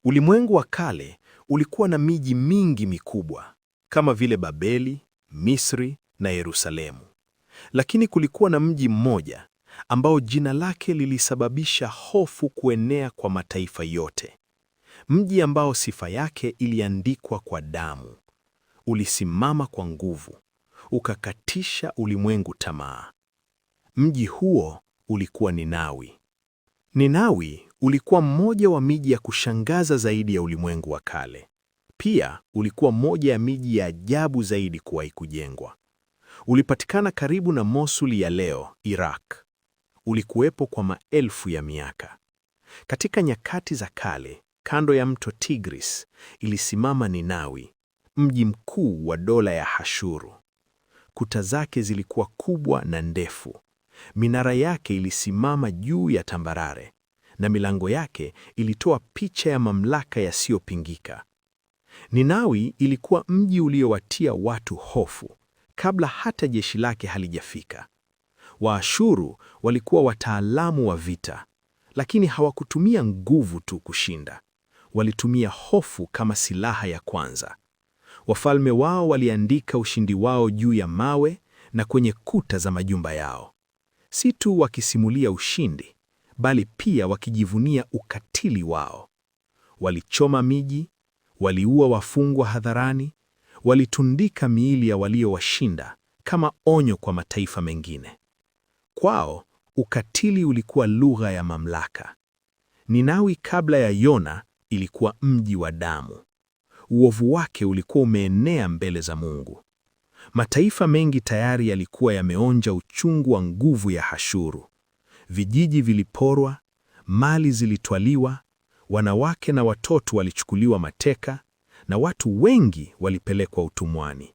Ulimwengu wa kale ulikuwa na miji mingi mikubwa kama vile Babeli, Misri na Yerusalemu. Lakini kulikuwa na mji mmoja ambao jina lake lilisababisha hofu kuenea kwa mataifa yote. Mji ambao sifa yake iliandikwa kwa damu. Ulisimama kwa nguvu, ukakatisha ulimwengu tamaa. Mji huo ulikuwa Ninawi. Ninawi ulikuwa mmoja wa miji ya kushangaza zaidi ya ulimwengu wa kale. Pia ulikuwa moja ya miji ya ajabu zaidi kuwahi kujengwa. Ulipatikana karibu na Mosul ya leo, Iraq. Ulikuwepo kwa maelfu ya miaka. Katika nyakati za kale, kando ya mto Tigris, ilisimama Ninawi, mji mkuu wa dola ya Ashuru. Kuta zake zilikuwa kubwa na ndefu. Minara yake ilisimama juu ya tambarare, na milango yake ilitoa picha ya mamlaka yasiyopingika. Ninawi ilikuwa mji uliowatia watu hofu kabla hata jeshi lake halijafika. Waashuru walikuwa wataalamu wa vita, lakini hawakutumia nguvu tu kushinda. Walitumia hofu kama silaha ya kwanza. Wafalme wao waliandika ushindi wao juu ya mawe na kwenye kuta za majumba yao. Si tu wakisimulia ushindi, bali pia wakijivunia ukatili wao. Walichoma miji, waliua wafungwa hadharani, walitundika miili ya waliowashinda kama onyo kwa mataifa mengine. Kwao, ukatili ulikuwa lugha ya mamlaka. Ninawi kabla ya Yona ilikuwa mji wa damu. Uovu wake ulikuwa umeenea mbele za Mungu. Mataifa mengi tayari yalikuwa yameonja uchungu wa nguvu ya Ashuru. Vijiji viliporwa, mali zilitwaliwa, wanawake na watoto walichukuliwa mateka, na watu wengi walipelekwa utumwani.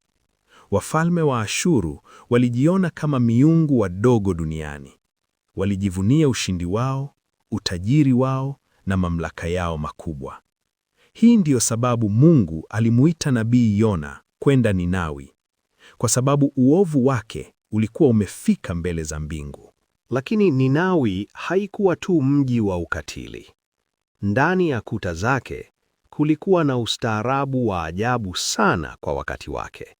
Wafalme wa Ashuru walijiona kama miungu wadogo duniani. Walijivunia ushindi wao, utajiri wao na mamlaka yao makubwa. Hii ndiyo sababu Mungu alimuita nabii Yona kwenda Ninawi, kwa sababu uovu wake ulikuwa umefika mbele za mbingu. Lakini Ninawi haikuwa tu mji wa ukatili. Ndani ya kuta zake kulikuwa na ustaarabu wa ajabu sana kwa wakati wake.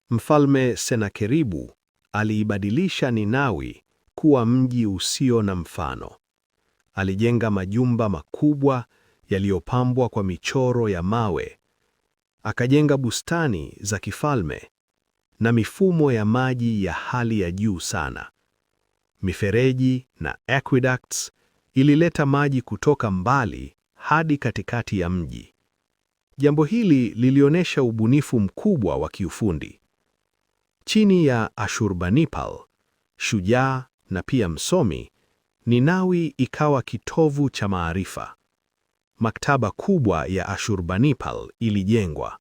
Mfalme Senakeribu aliibadilisha Ninawi kuwa mji usio na mfano. Alijenga majumba makubwa yaliyopambwa kwa michoro ya mawe. Akajenga bustani za kifalme na mifumo ya maji ya hali ya juu sana. Mifereji na aqueducts ilileta maji kutoka mbali hadi katikati ya mji. Jambo hili lilionyesha ubunifu mkubwa wa kiufundi. Chini ya Ashurbanipal, shujaa na pia msomi, Ninawi ikawa kitovu cha maarifa. Maktaba kubwa ya Ashurbanipal ilijengwa.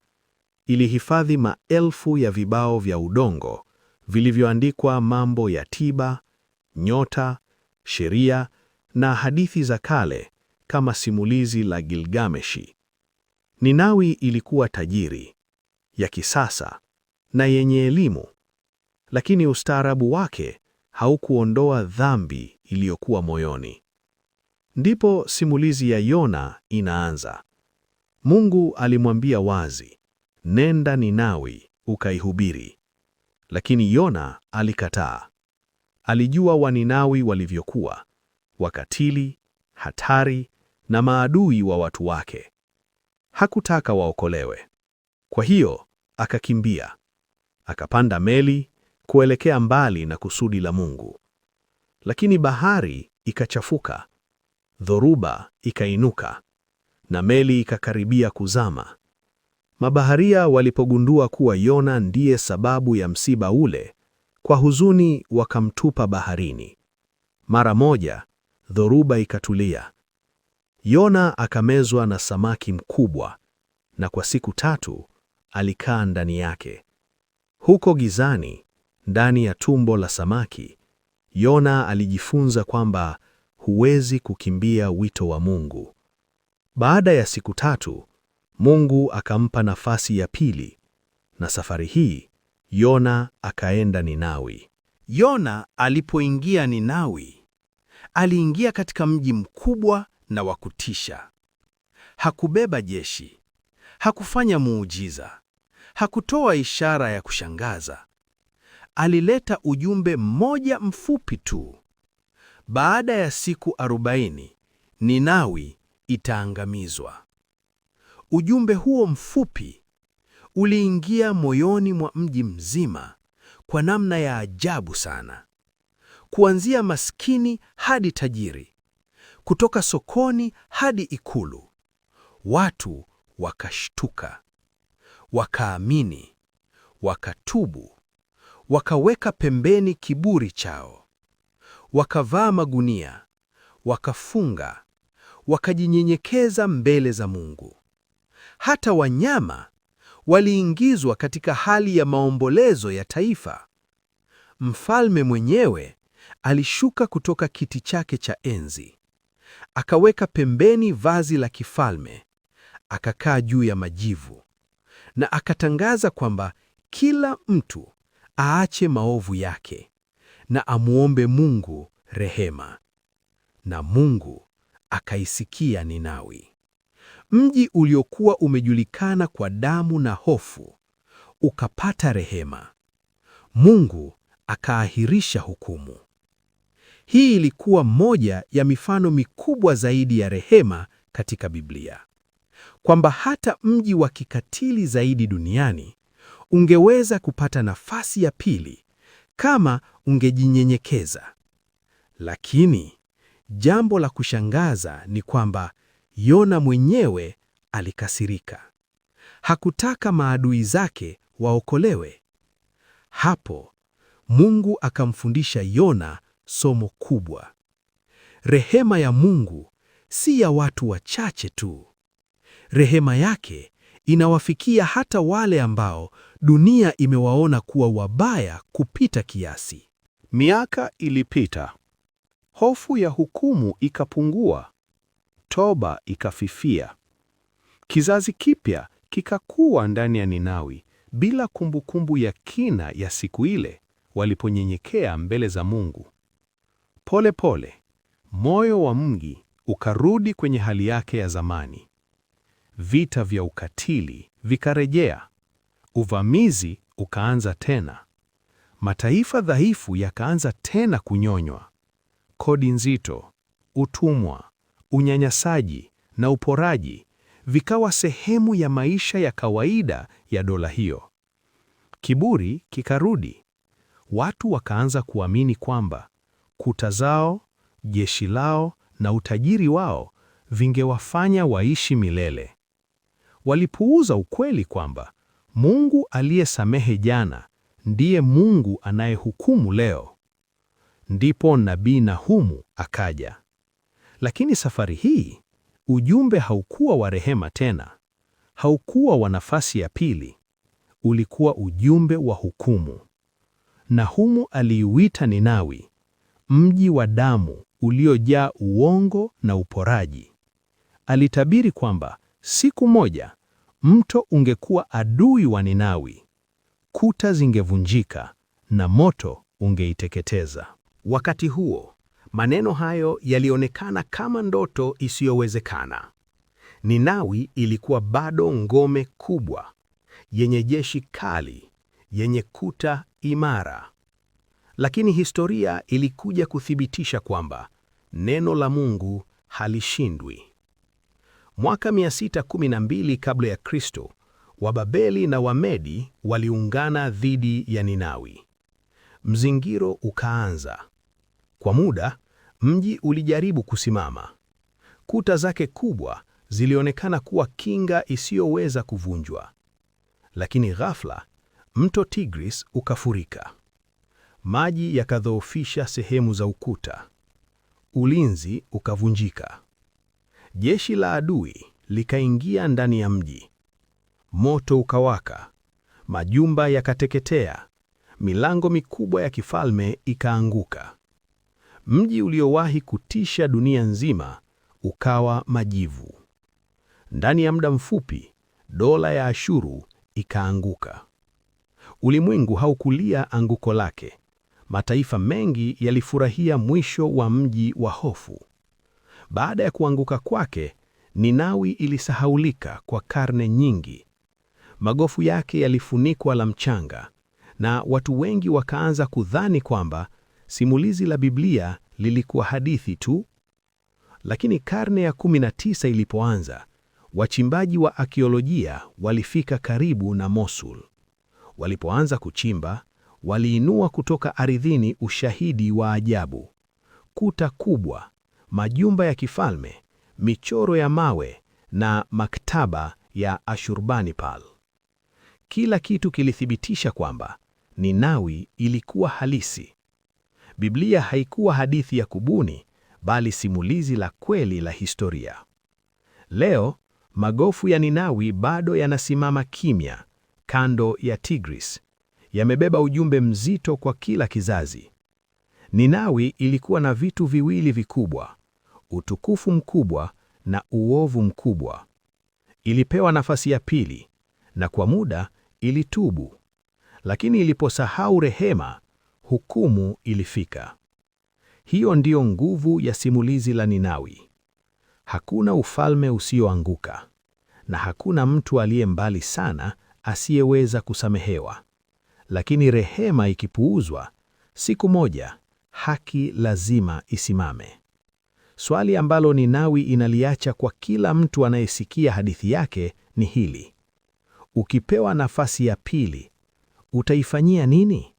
Ilihifadhi maelfu ya vibao vya udongo vilivyoandikwa mambo ya tiba, nyota, sheria na hadithi za kale kama simulizi la Gilgameshi. Ninawi ilikuwa tajiri, ya kisasa na yenye elimu, lakini ustaarabu wake haukuondoa dhambi iliyokuwa moyoni. Ndipo simulizi ya Yona inaanza. Mungu alimwambia wazi, nenda Ninawi ukaihubiri. Lakini Yona alikataa. Alijua Waninawi walivyokuwa, wakatili, hatari na maadui wa watu wake. Hakutaka waokolewe. Kwa hiyo akakimbia. Akapanda meli kuelekea mbali na kusudi la Mungu. Lakini bahari ikachafuka. Dhoruba ikainuka na meli ikakaribia kuzama. Mabaharia walipogundua kuwa Yona ndiye sababu ya msiba ule, kwa huzuni wakamtupa baharini. Mara moja, dhoruba ikatulia. Yona akamezwa na samaki mkubwa, na kwa siku 3 alikaa ndani yake. Huko gizani, ndani ya tumbo la samaki, Yona alijifunza kwamba huwezi kukimbia wito wa Mungu. Baada ya siku 3, Mungu akampa nafasi ya pili, na safari hii Yona akaenda Ninawi. Yona alipoingia Ninawi, aliingia katika mji mkubwa na wa kutisha. Hakubeba jeshi, hakufanya muujiza, hakutoa ishara ya kushangaza. Alileta ujumbe mmoja mfupi tu: baada ya siku 40 Ninawi itaangamizwa. Ujumbe huo mfupi uliingia moyoni mwa mji mzima kwa namna ya ajabu sana. Kuanzia maskini hadi tajiri, kutoka sokoni hadi ikulu, watu wakashtuka, wakaamini, wakatubu, wakaweka pembeni kiburi chao, wakavaa magunia, wakafunga, wakajinyenyekeza mbele za Mungu. Hata wanyama waliingizwa katika hali ya maombolezo ya taifa. Mfalme mwenyewe alishuka kutoka kiti chake cha enzi, akaweka pembeni vazi la kifalme, akakaa juu ya majivu, na akatangaza kwamba kila mtu aache maovu yake na amuombe Mungu rehema. Na Mungu akaisikia Ninawi. Mji uliokuwa umejulikana kwa damu na hofu ukapata rehema. Mungu akaahirisha hukumu. Hii ilikuwa moja ya mifano mikubwa zaidi ya rehema katika Biblia, kwamba hata mji wa kikatili zaidi duniani ungeweza kupata nafasi ya pili kama ungejinyenyekeza. Lakini jambo la kushangaza ni kwamba Yona mwenyewe alikasirika. Hakutaka maadui zake waokolewe. Hapo Mungu akamfundisha Yona somo kubwa. Rehema ya Mungu si ya watu wachache tu. Rehema yake inawafikia hata wale ambao dunia imewaona kuwa wabaya kupita kiasi. Miaka ilipita. Hofu ya hukumu ikapungua. Toba ikafifia. Kizazi kipya kikakua ndani ya Ninawi bila kumbukumbu ya kina ya siku ile waliponyenyekea mbele za Mungu. Pole pole, moyo wa mji ukarudi kwenye hali yake ya zamani. Vita vya ukatili vikarejea. Uvamizi ukaanza tena. Mataifa dhaifu yakaanza tena kunyonywa. Kodi nzito, utumwa, unyanyasaji na uporaji vikawa sehemu ya maisha ya kawaida ya dola hiyo. Kiburi kikarudi. Watu wakaanza kuamini kwamba kuta zao, jeshi lao na utajiri wao vingewafanya waishi milele. Walipuuza ukweli kwamba Mungu aliyesamehe jana ndiye Mungu anayehukumu leo. Ndipo nabii Nahumu akaja. Lakini safari hii ujumbe haukuwa wa rehema tena, haukuwa wa nafasi ya pili. Ulikuwa ujumbe wa hukumu. Nahumu aliuita Ninawi mji wa damu uliojaa uongo na uporaji. Alitabiri kwamba siku moja mto ungekuwa adui wa Ninawi, kuta zingevunjika na moto ungeiteketeza. Wakati huo, maneno hayo yalionekana kama ndoto isiyowezekana. Ninawi ilikuwa bado ngome kubwa, yenye jeshi kali, yenye kuta imara. Lakini historia ilikuja kuthibitisha kwamba neno la Mungu halishindwi. Mwaka 612 kabla ya Kristo, Wababeli na Wamedi waliungana dhidi ya Ninawi. Mzingiro ukaanza. Kwa muda, mji ulijaribu kusimama. Kuta zake kubwa zilionekana kuwa kinga isiyoweza kuvunjwa. Lakini ghafla, mto Tigris ukafurika. Maji yakadhoofisha sehemu za ukuta. Ulinzi ukavunjika. Jeshi la adui likaingia ndani ya mji. Moto ukawaka, majumba yakateketea, milango mikubwa ya kifalme ikaanguka. Mji uliowahi kutisha dunia nzima ukawa majivu. Ndani ya muda mfupi, dola ya Ashuru ikaanguka. Ulimwengu haukulia anguko lake. Mataifa mengi yalifurahia mwisho wa mji wa hofu. Baada ya kuanguka kwake, Ninawi ilisahaulika kwa karne nyingi. Magofu yake yalifunikwa la mchanga, na watu wengi wakaanza kudhani kwamba simulizi la Biblia lilikuwa hadithi tu. Lakini karne ya 19 ilipoanza, wachimbaji wa arkeolojia walifika karibu na Mosul. Walipoanza kuchimba, waliinua kutoka ardhini ushahidi wa ajabu: kuta kubwa, majumba ya kifalme, michoro ya mawe na maktaba ya Ashurbanipal. Kila kitu kilithibitisha kwamba Ninawi ilikuwa halisi. Biblia haikuwa hadithi ya kubuni, bali simulizi la kweli la historia. Leo, magofu ya Ninawi bado yanasimama kimya kando ya Tigris. Yamebeba ujumbe mzito kwa kila kizazi. Ninawi ilikuwa na vitu viwili vikubwa: utukufu mkubwa na uovu mkubwa. Ilipewa nafasi ya pili, na kwa muda ilitubu. Lakini iliposahau rehema, hukumu ilifika. Hiyo ndiyo nguvu ya simulizi la Ninawi. Hakuna ufalme usioanguka, na hakuna mtu aliye mbali sana asiyeweza kusamehewa. Lakini rehema ikipuuzwa, siku moja haki lazima isimame. Swali ambalo Ninawi inaliacha kwa kila mtu anayesikia hadithi yake ni hili: ukipewa nafasi ya pili, utaifanyia nini?